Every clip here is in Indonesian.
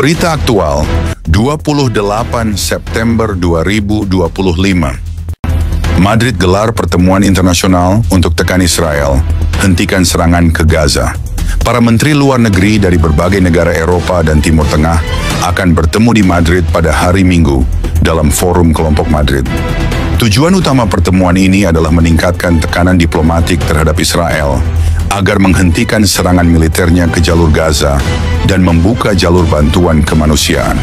Berita aktual, 28 September 2025. Madrid gelar pertemuan internasional untuk tekan Israel, hentikan serangan ke Gaza. Para menteri luar negeri dari berbagai negara Eropa dan Timur Tengah akan bertemu di Madrid pada hari Minggu dalam Forum Kelompok Madrid. Tujuan utama pertemuan ini adalah meningkatkan tekanan diplomatik terhadap Israel agar menghentikan serangan militernya ke jalur Gaza dan membuka jalur bantuan kemanusiaan.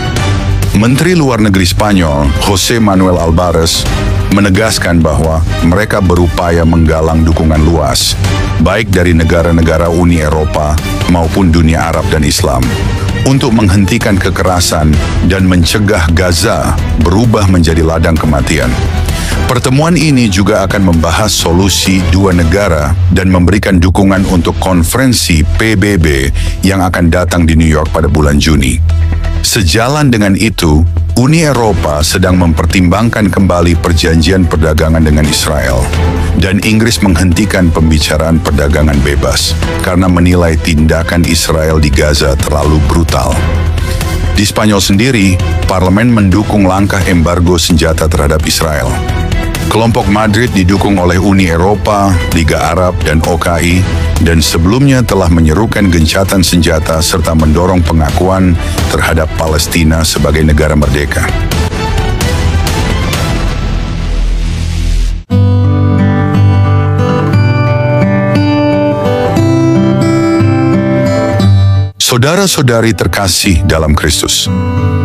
Menteri Luar Negeri Spanyol, José Manuel Álvarez, menegaskan bahwa mereka berupaya menggalang dukungan luas, baik dari negara-negara Uni Eropa maupun dunia Arab dan Islam, untuk menghentikan kekerasan dan mencegah Gaza berubah menjadi ladang kematian. Pertemuan ini juga akan membahas solusi dua negara dan memberikan dukungan untuk konferensi PBB yang akan datang di New York pada bulan Juni. Sejalan dengan itu, Uni Eropa sedang mempertimbangkan kembali perjanjian perdagangan dengan Israel, dan Inggris menghentikan pembicaraan perdagangan bebas karena menilai tindakan Israel di Gaza terlalu brutal. Di Spanyol sendiri, parlemen mendukung langkah embargo senjata terhadap Israel. Kelompok Madrid didukung oleh Uni Eropa, Liga Arab, dan OKI, dan sebelumnya telah menyerukan gencatan senjata serta mendorong pengakuan terhadap Palestina sebagai negara merdeka. Saudara-saudari terkasih dalam Kristus,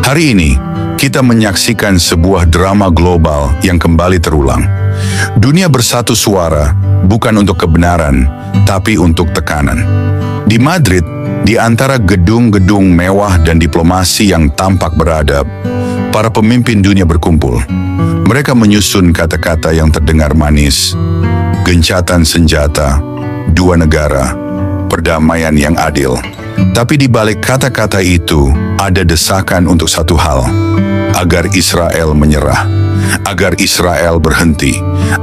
hari ini kita menyaksikan sebuah drama global yang kembali terulang. Dunia bersatu suara, bukan untuk kebenaran, tapi untuk tekanan. Di Madrid, di antara gedung-gedung mewah dan diplomasi yang tampak beradab, para pemimpin dunia berkumpul. Mereka menyusun kata-kata yang terdengar manis, gencatan senjata, dua negara, perdamaian yang adil. Tapi di balik kata-kata itu, ada desakan untuk satu hal, agar Israel menyerah, agar Israel berhenti,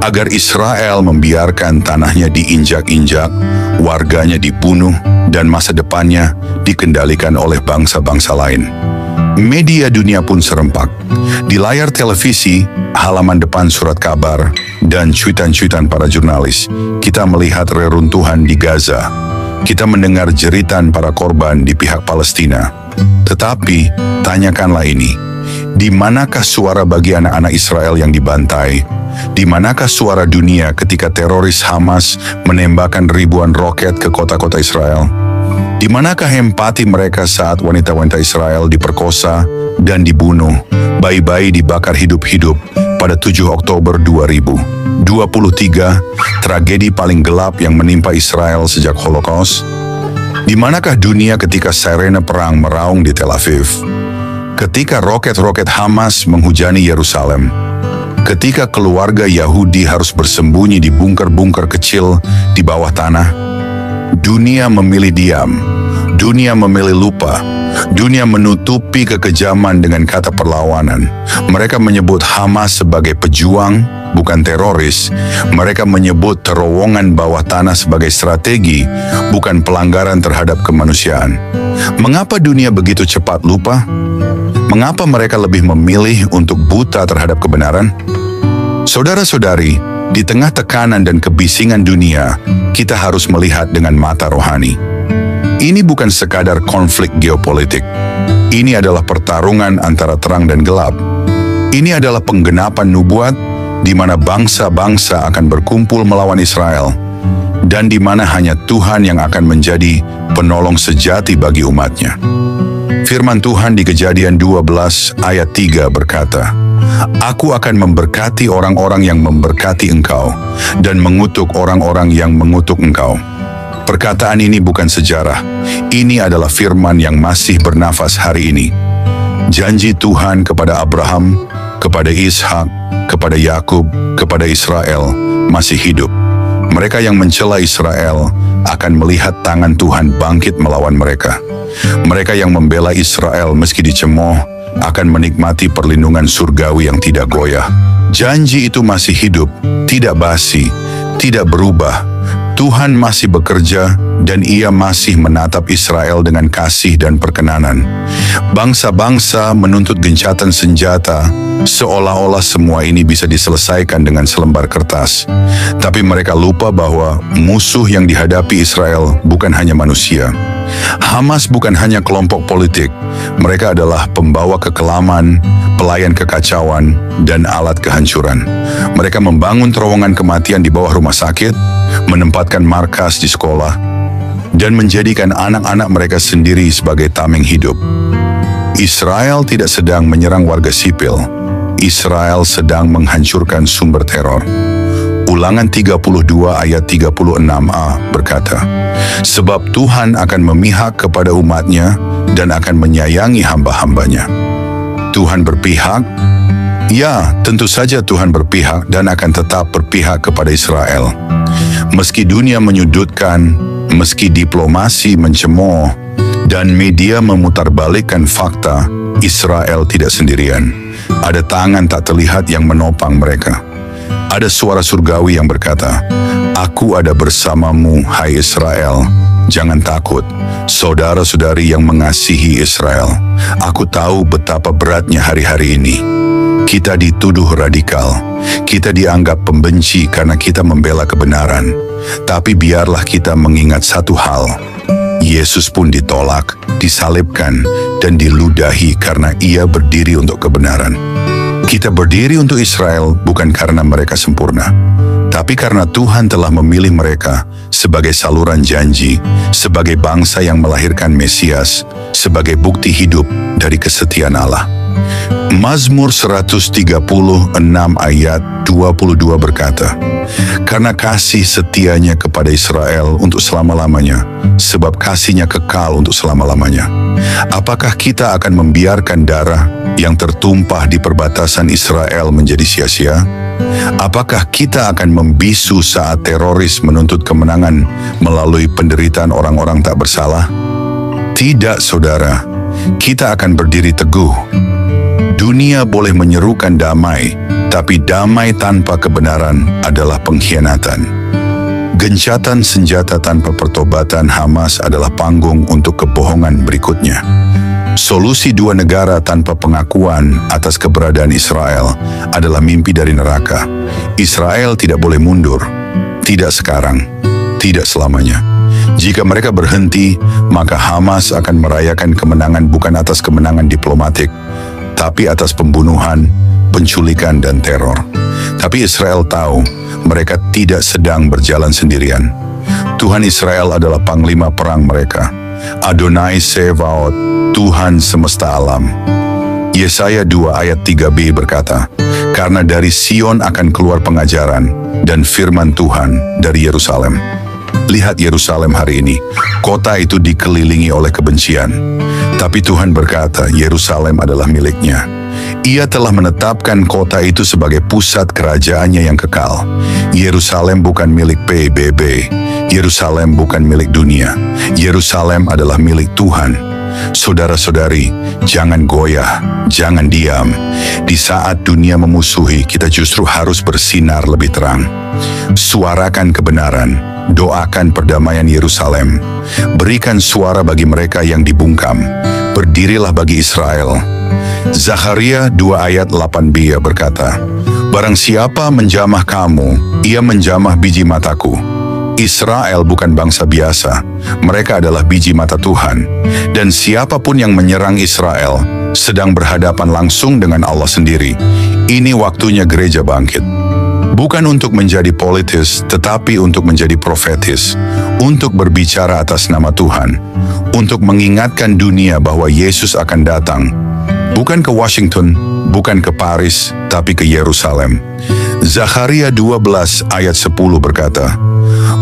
agar Israel membiarkan tanahnya diinjak-injak, warganya dibunuh, dan masa depannya dikendalikan oleh bangsa-bangsa lain. Media dunia pun serempak. Di layar televisi, halaman depan surat kabar, dan cuitan-cuitan para jurnalis, kita melihat reruntuhan di Gaza. Kita mendengar jeritan para korban di pihak Palestina. Tetapi, tanyakanlah ini, di manakah suara bagi anak-anak Israel yang dibantai? Di manakah suara dunia ketika teroris Hamas menembakkan ribuan roket ke kota-kota Israel? Di manakah empati mereka saat wanita-wanita Israel diperkosa dan dibunuh, bayi-bayi dibakar hidup-hidup pada 7 Oktober 2023, tragedi paling gelap yang menimpa Israel sejak Holocaust? Di manakah dunia ketika sirene perang meraung di Tel Aviv? Ketika roket-roket Hamas menghujani Yerusalem? Ketika keluarga Yahudi harus bersembunyi di bunker-bunker kecil di bawah tanah? Dunia memilih diam, dunia memilih lupa, dunia menutupi kekejaman dengan kata perlawanan. Mereka menyebut Hamas sebagai pejuang, bukan teroris. Mereka menyebut terowongan bawah tanah sebagai strategi, bukan pelanggaran terhadap kemanusiaan. Mengapa dunia begitu cepat lupa? Mengapa mereka lebih memilih untuk buta terhadap kebenaran? Saudara-saudari, di tengah tekanan dan kebisingan dunia, kita harus melihat dengan mata rohani. Ini bukan sekadar konflik geopolitik. Ini adalah pertarungan antara terang dan gelap. Ini adalah penggenapan nubuat di mana bangsa-bangsa akan berkumpul melawan Israel, dan di mana hanya Tuhan yang akan menjadi penolong sejati bagi umatnya. Firman Tuhan di Kejadian 12 ayat 3 berkata, "Aku akan memberkati orang-orang yang memberkati engkau, dan mengutuk orang-orang yang mengutuk engkau." Perkataan ini bukan sejarah, ini adalah firman yang masih bernafas hari ini. Janji Tuhan kepada Abraham, kepada Ishak, kepada Yakub, kepada Israel masih hidup. Mereka yang mencela Israel akan melihat tangan Tuhan bangkit melawan mereka. Mereka yang membela Israel meski dicemooh akan menikmati perlindungan surgawi yang tidak goyah. Janji itu masih hidup, tidak basi, tidak berubah, Tuhan masih bekerja dan Ia masih menatap Israel dengan kasih dan perkenanan. Bangsa-bangsa menuntut gencatan senjata, seolah-olah semua ini bisa diselesaikan dengan selembar kertas. Tapi mereka lupa bahwa musuh yang dihadapi Israel bukan hanya manusia. Hamas bukan hanya kelompok politik, mereka adalah pembawa kekelaman, pelayan kekacauan, dan alat kehancuran. Mereka membangun terowongan kematian di bawah rumah sakit, menempatkan markas di sekolah, dan menjadikan anak-anak mereka sendiri sebagai tameng hidup. Israel tidak sedang menyerang warga sipil, Israel sedang menghancurkan sumber teror. Ulangan 32 ayat 36a berkata, "Sebab Tuhan akan memihak kepada umatnya dan akan menyayangi hamba-hambanya." Tuhan berpihak? Ya, tentu saja Tuhan berpihak dan akan tetap berpihak kepada Israel. Meski dunia menyudutkan, meski diplomasi mencemooh, dan media memutarbalikkan fakta, Israel tidak sendirian. Ada tangan tak terlihat yang menopang mereka. Ada suara surgawi yang berkata, "Aku ada bersamamu, hai Israel. Jangan takut, saudara-saudari yang mengasihi Israel. Aku tahu betapa beratnya hari-hari ini. Kita dituduh radikal, kita dianggap pembenci karena kita membela kebenaran. Tapi biarlah kita mengingat satu hal, Yesus pun ditolak, disalibkan, dan diludahi karena Ia berdiri untuk kebenaran. Kita berdiri untuk Israel bukan karena mereka sempurna, tapi karena Tuhan telah memilih mereka sebagai saluran janji, sebagai bangsa yang melahirkan Mesias, sebagai bukti hidup dari kesetiaan Allah." Mazmur 136 ayat 22 berkata, "Karena kasih setianya kepada Israel untuk selama-lamanya, sebab kasihnya kekal untuk selama-lamanya." Apakah kita akan membiarkan darah yang tertumpah di perbatasan Israel menjadi sia-sia? Apakah kita akan membisu saat teroris menuntut kemenangan melalui penderitaan orang-orang tak bersalah? Tidak, saudara. Kita akan berdiri teguh. Dunia boleh menyerukan damai, tapi damai tanpa kebenaran adalah pengkhianatan. Gencatan senjata tanpa pertobatan Hamas adalah panggung untuk kebohongan berikutnya. Solusi dua negara tanpa pengakuan atas keberadaan Israel adalah mimpi dari neraka. Israel tidak boleh mundur, tidak sekarang, tidak selamanya. Jika mereka berhenti, maka Hamas akan merayakan kemenangan bukan atas kemenangan diplomatik, tapi atas pembunuhan, penculikan, dan teror. Tapi Israel tahu mereka tidak sedang berjalan sendirian. Tuhan Israel adalah panglima perang mereka. Adonai Sevaot, Tuhan semesta alam. Yesaya 2 ayat 3b berkata, "Karena dari Sion akan keluar pengajaran dan firman Tuhan dari Yerusalem." Lihat Yerusalem hari ini, kota itu dikelilingi oleh kebencian. Tapi Tuhan berkata, Yerusalem adalah miliknya. Ia telah menetapkan kota itu sebagai pusat kerajaannya yang kekal. Yerusalem bukan milik PBB. Yerusalem bukan milik dunia. Yerusalem adalah milik Tuhan. Saudara-saudari, jangan goyah, jangan diam. Di saat dunia memusuhi, kita justru harus bersinar lebih terang. Suarakan kebenaran, doakan perdamaian Yerusalem. Berikan suara bagi mereka yang dibungkam. Berdirilah bagi Israel. Zakharia 2 ayat 8b berkata, "Barang siapa menjamah kamu, ia menjamah biji mataku." Israel bukan bangsa biasa, mereka adalah biji mata Tuhan. Dan siapapun yang menyerang Israel sedang berhadapan langsung dengan Allah sendiri. Ini waktunya gereja bangkit. Bukan untuk menjadi politis, tetapi untuk menjadi profetis. Untuk berbicara atas nama Tuhan. Untuk mengingatkan dunia bahwa Yesus akan datang. Bukan ke Washington, bukan ke Paris, tapi ke Yerusalem. Zakharia 12 ayat 10 berkata,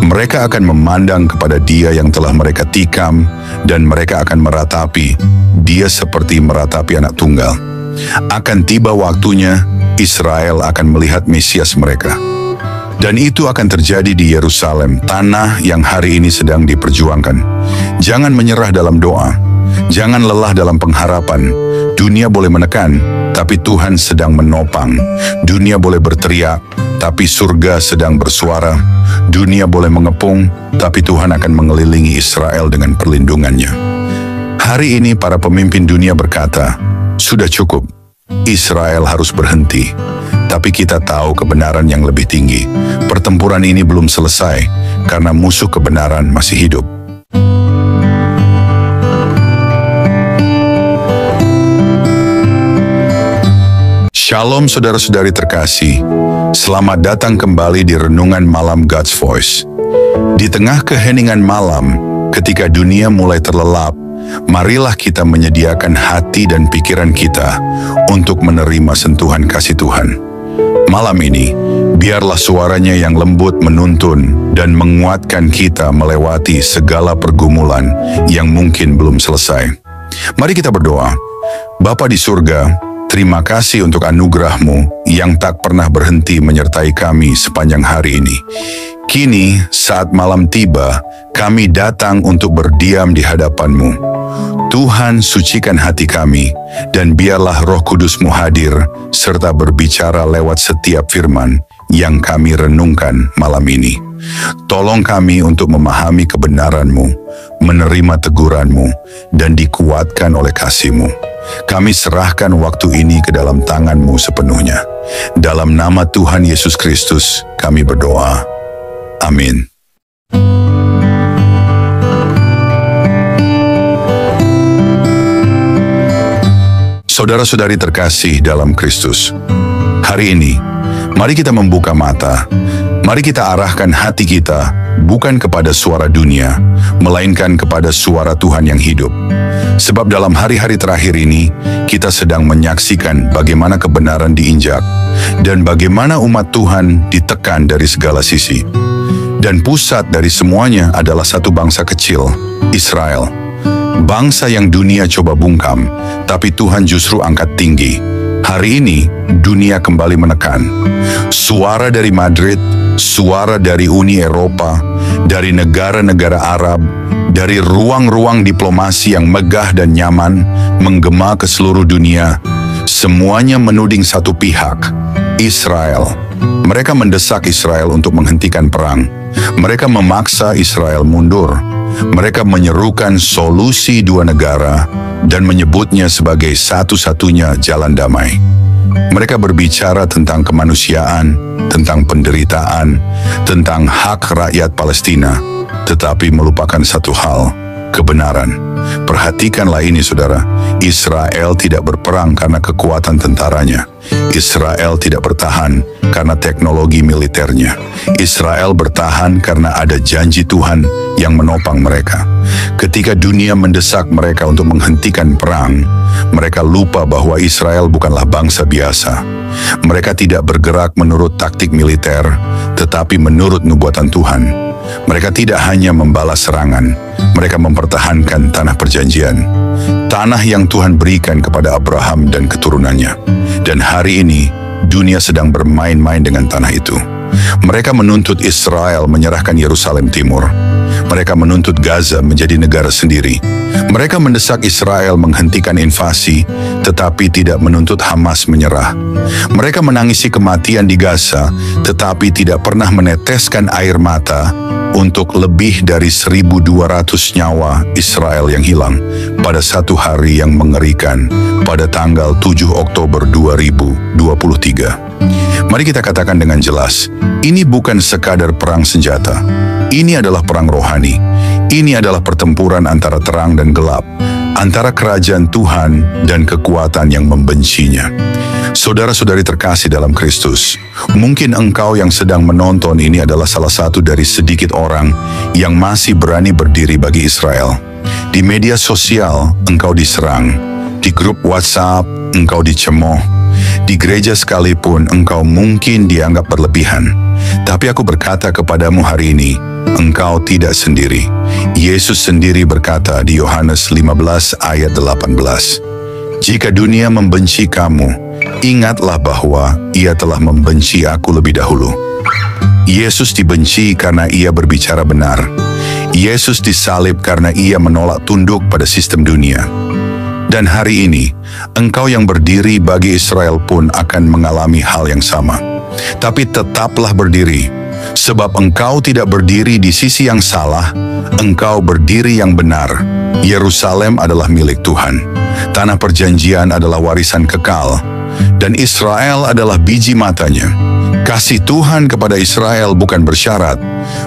"Mereka akan memandang kepada Dia yang telah mereka tikam, dan mereka akan meratapi. Dia seperti meratapi anak tunggal." Akan tiba waktunya, Israel akan melihat Mesias mereka. Dan itu akan terjadi di Yerusalem, tanah yang hari ini sedang diperjuangkan. Jangan menyerah dalam doa. Jangan lelah dalam pengharapan. Dunia boleh menekan, tapi Tuhan sedang menopang. Dunia boleh berteriak, tapi surga sedang bersuara. Dunia boleh mengepung, tapi Tuhan akan mengelilingi Israel dengan perlindungannya. Hari ini para pemimpin dunia berkata, sudah cukup, Israel harus berhenti. Tapi kita tahu kebenaran yang lebih tinggi. Pertempuran ini belum selesai, karena musuh kebenaran masih hidup. Shalom saudara-saudari terkasih, selamat datang kembali di Renungan Malam God's Voice. Di tengah keheningan malam, ketika dunia mulai terlelap, marilah kita menyediakan hati dan pikiran kita untuk menerima sentuhan kasih Tuhan. Malam ini, biarlah suaranya yang lembut menuntun dan menguatkan kita melewati segala pergumulan yang mungkin belum selesai. Mari kita berdoa. Bapa di surga, terima kasih untuk anugerah-Mu yang tak pernah berhenti menyertai kami sepanjang hari ini. Kini, saat malam tiba, kami datang untuk berdiam di hadapan-Mu. Tuhan, sucikan hati kami, dan biarlah Roh Kudus-Mu hadir, serta berbicara lewat setiap firman yang kami renungkan malam ini. Tolong kami untuk memahami kebenaran-Mu, menerima teguran-Mu, dan dikuatkan oleh kasih-Mu. Kami serahkan waktu ini ke dalam tangan-Mu sepenuhnya. Dalam nama Tuhan Yesus Kristus, kami berdoa. Amin. Saudara-saudari terkasih dalam Kristus, hari ini, mari kita membuka mata. Mari kita arahkan hati kita bukan kepada suara dunia, melainkan kepada suara Tuhan yang hidup. Sebab dalam hari-hari terakhir ini, kita sedang menyaksikan bagaimana kebenaran diinjak dan bagaimana umat Tuhan ditekan dari segala sisi. Dan pusat dari semuanya adalah satu bangsa kecil, Israel. Bangsa yang dunia coba bungkam, tapi Tuhan justru angkat tinggi. Hari ini, dunia kembali menekan. Suara dari Madrid, suara dari Uni Eropa, dari negara-negara Arab, dari ruang-ruang diplomasi yang megah dan nyaman, menggema ke seluruh dunia. Semuanya menuding satu pihak, Israel. Mereka mendesak Israel untuk menghentikan perang. Mereka memaksa Israel mundur. Mereka menyerukan solusi dua negara dan menyebutnya sebagai satu-satunya jalan damai. Mereka berbicara tentang kemanusiaan, tentang penderitaan, tentang hak rakyat Palestina, tetapi melupakan satu hal, kebenaran. Perhatikanlah ini saudara, Israel tidak berperang karena kekuatan tentaranya. Israel tidak bertahan karena teknologi militernya. Israel bertahan karena ada janji Tuhan yang menopang mereka. Ketika dunia mendesak mereka untuk menghentikan perang, mereka lupa bahwa Israel bukanlah bangsa biasa. Mereka tidak bergerak menurut taktik militer, tetapi menurut nubuatan Tuhan. Mereka tidak hanya membalas serangan, mereka mempertahankan tanah perjanjian. Tanah yang Tuhan berikan kepada Abraham dan keturunannya. Dan hari ini, dunia sedang bermain-main dengan tanah itu. Mereka menuntut Israel menyerahkan Yerusalem Timur. Mereka menuntut Gaza menjadi negara sendiri. Mereka mendesak Israel menghentikan invasi, tetapi tidak menuntut Hamas menyerah. Mereka menangisi kematian di Gaza, tetapi tidak pernah meneteskan air mata untuk lebih dari 1.200 nyawa Israel yang hilang pada satu hari yang mengerikan pada tanggal 7 Oktober 2023. Mari kita katakan dengan jelas, ini bukan sekadar perang senjata. Ini adalah perang rohani. Ini adalah pertempuran antara terang dan gelap, antara kerajaan Tuhan dan kekuatan yang membencinya. Saudara-saudari terkasih dalam Kristus, mungkin engkau yang sedang menonton ini adalah salah satu dari sedikit orang yang masih berani berdiri bagi Israel. Di media sosial, engkau diserang. Di grup WhatsApp, engkau dicemooh. Di gereja sekalipun, engkau mungkin dianggap berlebihan. Tapi aku berkata kepadamu hari ini, engkau tidak sendiri. Yesus sendiri berkata di Yohanes 15 ayat 18, "Jika dunia membenci kamu, ingatlah bahwa ia telah membenci aku lebih dahulu." Yesus dibenci karena ia berbicara benar. Yesus disalib karena ia menolak tunduk pada sistem dunia. Dan hari ini, engkau yang berdiri bagi Israel pun akan mengalami hal yang sama. tapi tetaplah berdiri. Sebab engkau tidak berdiri di sisi yang salah, engkau berdiri yang benar. Yerusalem adalah milik Tuhan. Tanah perjanjian adalah warisan kekal, dan Israel adalah biji matanya. Kasih Tuhan kepada Israel bukan bersyarat,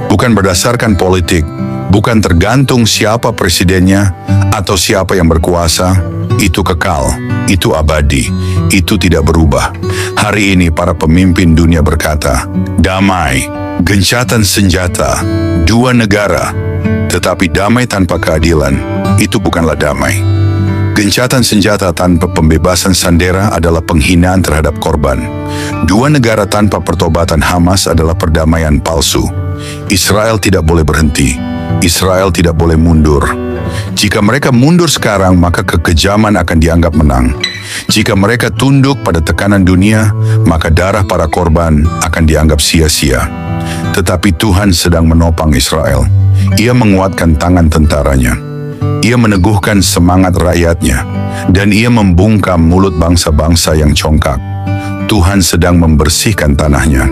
bukan berdasarkan politik, bukan tergantung siapa presidennya atau siapa yang berkuasa. Itu kekal, itu abadi, itu tidak berubah. Hari ini para pemimpin dunia berkata, damai, gencatan senjata, dua negara, tetapi damai tanpa keadilan, itu bukanlah damai. Gencatan senjata tanpa pembebasan sandera adalah penghinaan terhadap korban. Dua negara tanpa pertobatan Hamas adalah perdamaian palsu. Israel tidak boleh berhenti. Israel tidak boleh mundur. Jika mereka mundur sekarang, maka kekejaman akan dianggap menang. Jika mereka tunduk pada tekanan dunia, maka darah para korban akan dianggap sia-sia. Tetapi Tuhan sedang menopang Israel. Ia menguatkan tangan tentaranya. Ia meneguhkan semangat rakyatnya, dan ia membungkam mulut bangsa-bangsa yang congkak. Tuhan sedang membersihkan tanahnya.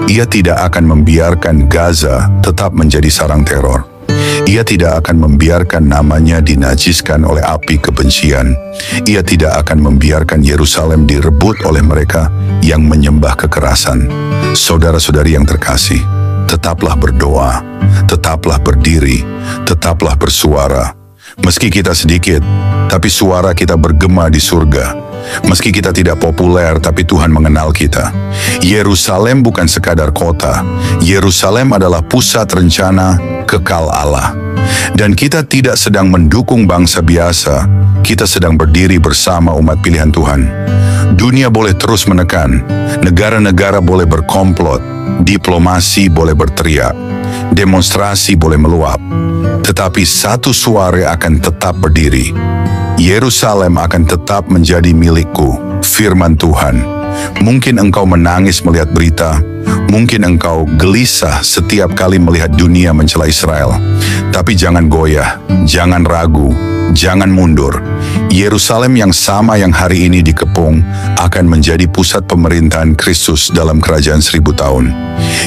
Ia tidak akan membiarkan Gaza tetap menjadi sarang teror. Ia tidak akan membiarkan namanya dinajiskan oleh api kebencian. Ia tidak akan membiarkan Yerusalem direbut oleh mereka yang menyembah kekerasan. Saudara-saudari yang terkasih, tetaplah berdoa, tetaplah berdiri, tetaplah bersuara. Meski kita sedikit, tapi suara kita bergema di surga. Meski kita tidak populer, tapi Tuhan mengenal kita. Yerusalem bukan sekadar kota. Yerusalem adalah pusat rencana kekal Allah. Dan kita tidak sedang mendukung bangsa biasa. Kita sedang berdiri bersama umat pilihan Tuhan. Dunia boleh terus menekan. Negara-negara boleh berkomplot. Diplomasi boleh berteriak. Demonstrasi boleh meluap. Tetapi satu suara akan tetap berdiri. Yerusalem akan tetap menjadi milikku, firman Tuhan. Mungkin engkau menangis melihat berita, mungkin engkau gelisah setiap kali melihat dunia mencela Israel. Tapi jangan goyah, jangan ragu, jangan mundur. Yerusalem yang sama yang hari ini dikepung akan menjadi pusat pemerintahan Kristus dalam kerajaan 1000 tahun.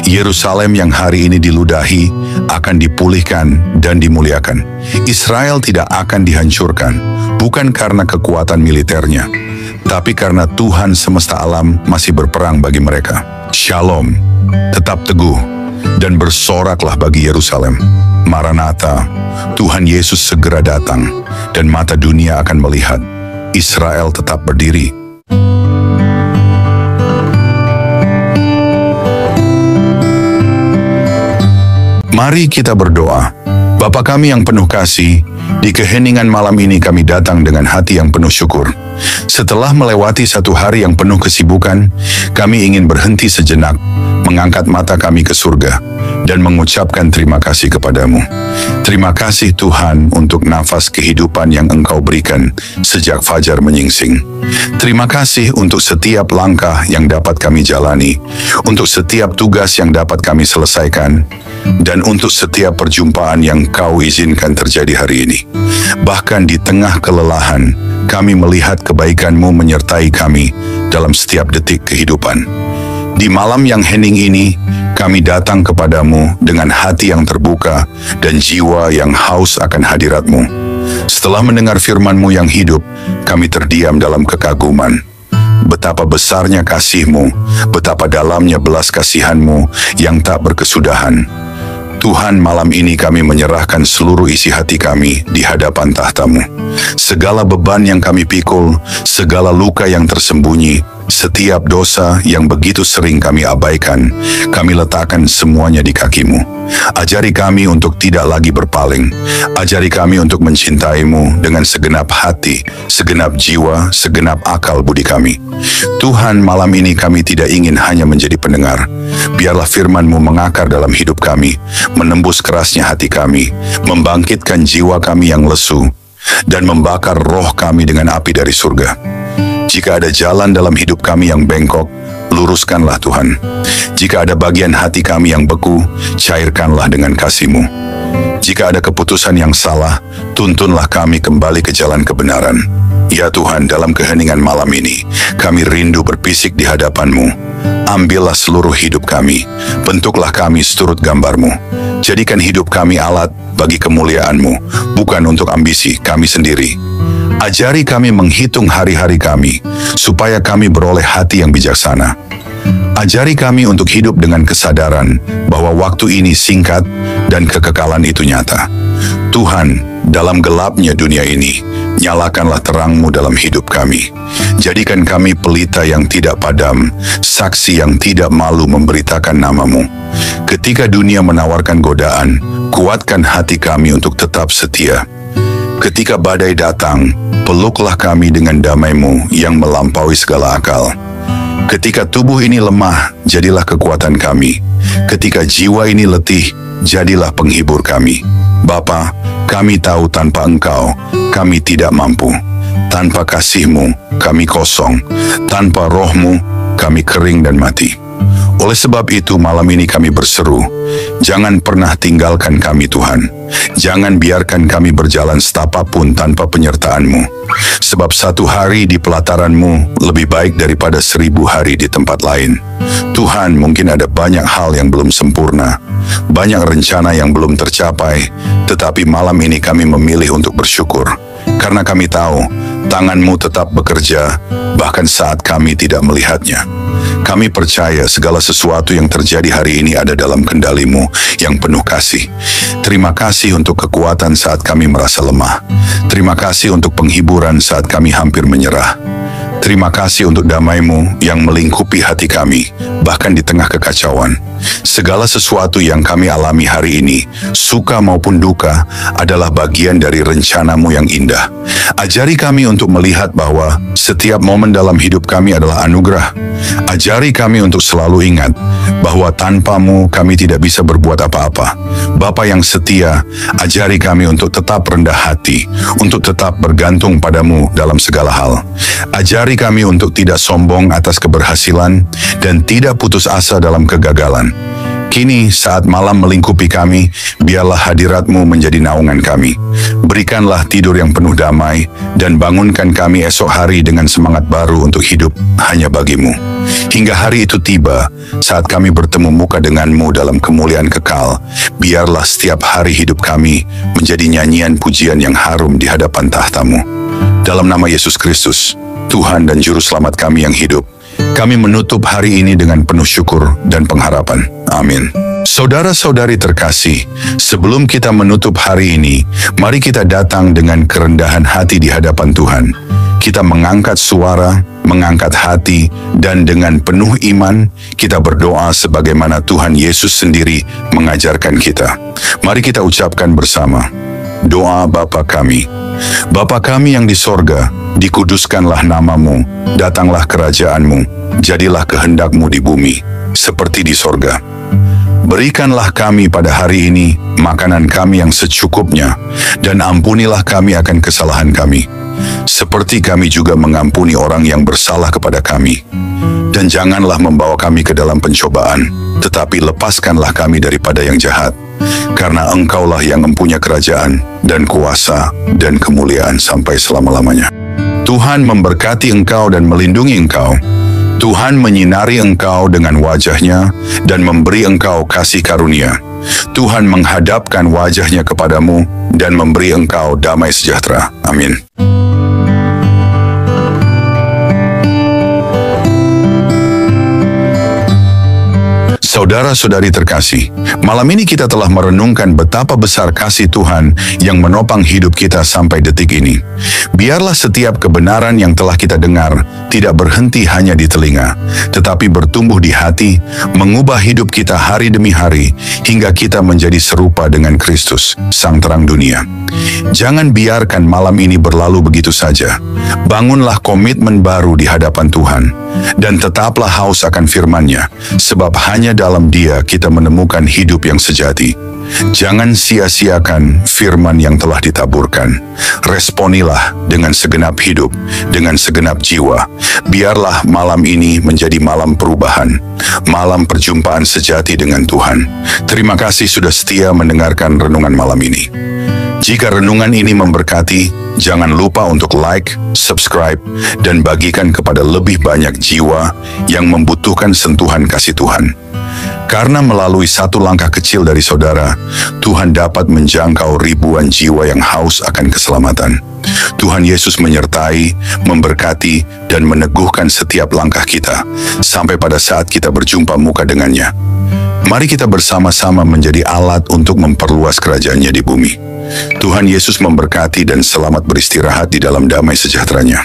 Yerusalem yang hari ini diludahi akan dipulihkan dan dimuliakan. Israel tidak akan dihancurkan, bukan karena kekuatan militernya, tapi karena Tuhan semesta alam masih berperang bagi mereka. Shalom, tetap teguh, dan bersoraklah bagi Yerusalem. Maranatha, Tuhan Yesus segera datang, dan mata dunia akan melihat Israel tetap berdiri. Mari kita berdoa. Bapa kami yang penuh kasih, di keheningan malam ini kami datang dengan hati yang penuh syukur. Setelah melewati satu hari yang penuh kesibukan, kami ingin berhenti sejenak, mengangkat mata kami ke surga, dan mengucapkan terima kasih kepadamu. Terima kasih Tuhan untuk nafas kehidupan yang Engkau berikan sejak fajar menyingsing. Terima kasih untuk setiap langkah yang dapat kami jalani, untuk setiap tugas yang dapat kami selesaikan, dan untuk setiap perjumpaan yang Kau izinkan terjadi hari ini. Bahkan di tengah kelelahan, kami melihat kebaikan-Mu menyertai kami dalam setiap detik kehidupan. Di malam yang hening ini, kami datang kepadamu dengan hati yang terbuka dan jiwa yang haus akan hadirat-Mu. Setelah mendengar firman-Mu yang hidup, kami terdiam dalam kekaguman. Betapa besarnya kasih-Mu, betapa dalamnya belas kasihan-Mu yang tak berkesudahan. Tuhan, malam ini kami menyerahkan seluruh isi hati kami di hadapan tahta-Mu. Segala beban yang kami pikul, segala luka yang tersembunyi, setiap dosa yang begitu sering kami abaikan, kami letakkan semuanya di kaki-Mu. Ajari kami untuk tidak lagi berpaling. Ajari kami untuk mencintai-Mu dengan segenap hati, segenap jiwa, segenap akal budi kami. Tuhan, malam ini kami tidak ingin hanya menjadi pendengar. Biarlah firman-Mu mengakar dalam hidup kami, menembus kerasnya hati kami, membangkitkan jiwa kami yang lesu, dan membakar roh kami dengan api dari surga. Jika ada jalan dalam hidup kami yang bengkok, luruskanlah Tuhan. Jika ada bagian hati kami yang beku, cairkanlah dengan kasih-Mu. Jika ada keputusan yang salah, tuntunlah kami kembali ke jalan kebenaran. Ya Tuhan, dalam keheningan malam ini, kami rindu berpisik di hadapan-Mu. ambillah seluruh hidup kami, bentuklah kami seturut gambar-Mu. Jadikan hidup kami alat bagi kemuliaan-Mu, bukan untuk ambisi kami sendiri. Ajari kami menghitung hari-hari kami, supaya kami beroleh hati yang bijaksana. Ajari kami untuk hidup dengan kesadaran bahwa waktu ini singkat dan kekekalan itu nyata. Tuhan, dalam gelapnya dunia ini, nyalakanlah terang-Mu dalam hidup kami. Jadikan kami pelita yang tidak padam, saksi yang tidak malu memberitakan nama-Mu. Ketika dunia menawarkan godaan, kuatkan hati kami untuk tetap setia. Ketika badai datang, peluklah kami dengan damai-Mu yang melampaui segala akal. Ketika tubuh ini lemah, jadilah kekuatan kami. Ketika jiwa ini letih, jadilah penghibur kami. Bapa, kami tahu tanpa Engkau, kami tidak mampu. Tanpa kasih-Mu, kami kosong. Tanpa Roh-Mu, kami kering dan mati. Oleh sebab itu malam ini kami berseru, jangan pernah tinggalkan kami Tuhan. Jangan biarkan kami berjalan setapak pun tanpa penyertaan-Mu. Sebab 1 hari di pelataran-Mu lebih baik daripada 1000 hari di tempat lain. Tuhan, mungkin ada banyak hal yang belum sempurna, banyak rencana yang belum tercapai, tetapi malam ini kami memilih untuk bersyukur. Karena kami tahu, tangan-Mu tetap bekerja, bahkan saat kami tidak melihatnya. Kami percaya segala sesuatu yang terjadi hari ini ada dalam kendali-Mu yang penuh kasih. Terima kasih untuk kekuatan saat kami merasa lemah. Terima kasih untuk penghiburan saat kami hampir menyerah. Terima kasih untuk damai-Mu yang melingkupi hati kami, bahkan di tengah kekacauan. Segala sesuatu yang kami alami hari ini, suka maupun duka, adalah bagian dari rencana-Mu yang indah. Ajari kami untuk melihat bahwa setiap momen dalam hidup kami adalah anugerah. Ajari kami untuk selalu ingat bahwa tanpa-Mu kami tidak bisa berbuat apa-apa. Bapa yang setia, ajari kami untuk tetap rendah hati, untuk tetap bergantung pada-Mu dalam segala hal. Ajari kami untuk tidak sombong atas keberhasilan dan tidak putus asa dalam kegagalan. Kini saat malam melingkupi kami, biarlah hadirat-Mu menjadi naungan kami. Berikanlah tidur yang penuh damai, dan bangunkan kami esok hari dengan semangat baru untuk hidup hanya bagi-Mu. Hingga hari itu tiba, saat kami bertemu muka dengan-Mu dalam kemuliaan kekal, biarlah setiap hari hidup kami menjadi nyanyian pujian yang harum di hadapan tahta-Mu. Dalam nama Yesus Kristus, Tuhan dan Juru Selamat kami yang hidup, kami menutup hari ini dengan penuh syukur dan pengharapan. Amin. Saudara-saudari terkasih, sebelum kita menutup hari ini, mari kita datang dengan kerendahan hati di hadapan Tuhan. Kita mengangkat suara, mengangkat hati, dan dengan penuh iman, kita berdoa sebagaimana Tuhan Yesus sendiri mengajarkan kita. Mari kita ucapkan bersama. Doa Bapa kami. Bapa kami yang di sorga, dikuduskanlah nama-Mu, datanglah kerajaan-Mu, jadilah kehendak-Mu di bumi, seperti di sorga. Berikanlah kami pada hari ini makanan kami yang secukupnya, dan ampunilah kami akan kesalahan kami, seperti kami juga mengampuni orang yang bersalah kepada kami. Dan janganlah membawa kami ke dalam pencobaan, tetapi lepaskanlah kami daripada yang jahat. Karena Engkaulah yang mempunyai kerajaan dan kuasa dan kemuliaan sampai selama-lamanya. Tuhan memberkati engkau dan melindungi engkau. Tuhan menyinari engkau dengan wajah-Nya dan memberi engkau kasih karunia. Tuhan menghadapkan wajah-Nya kepadamu dan memberi engkau damai sejahtera. Amin. Saudara-saudari terkasih, malam ini kita telah merenungkan betapa besar kasih Tuhan yang menopang hidup kita sampai detik ini. Biarlah setiap kebenaran yang telah kita dengar tidak berhenti hanya di telinga, tetapi bertumbuh di hati, mengubah hidup kita hari demi hari, hingga kita menjadi serupa dengan Kristus, Sang Terang Dunia. Jangan biarkan malam ini berlalu begitu saja. Bangunlah komitmen baru di hadapan Tuhan, dan tetaplah haus akan firman-Nya, sebab hanya dalam Dia kita menemukan hidup yang sejati. Jangan sia-siakan firman yang telah ditaburkan. Responilah dengan segenap hidup, dengan segenap jiwa. Biarlah malam ini menjadi malam perubahan, malam perjumpaan sejati dengan Tuhan. Terima kasih sudah setia mendengarkan renungan malam ini. Jika renungan ini memberkati, jangan lupa untuk like, subscribe, dan bagikan kepada lebih banyak jiwa yang membutuhkan sentuhan kasih Tuhan. Karena melalui satu langkah kecil dari saudara, Tuhan dapat menjangkau ribuan jiwa yang haus akan keselamatan. Tuhan Yesus menyertai, memberkati, dan meneguhkan setiap langkah kita, sampai pada saat kita berjumpa muka dengannya. Mari kita bersama-sama menjadi alat untuk memperluas kerajaan-Nya di bumi. Tuhan Yesus memberkati dan selamat beristirahat di dalam damai sejahtera-Nya.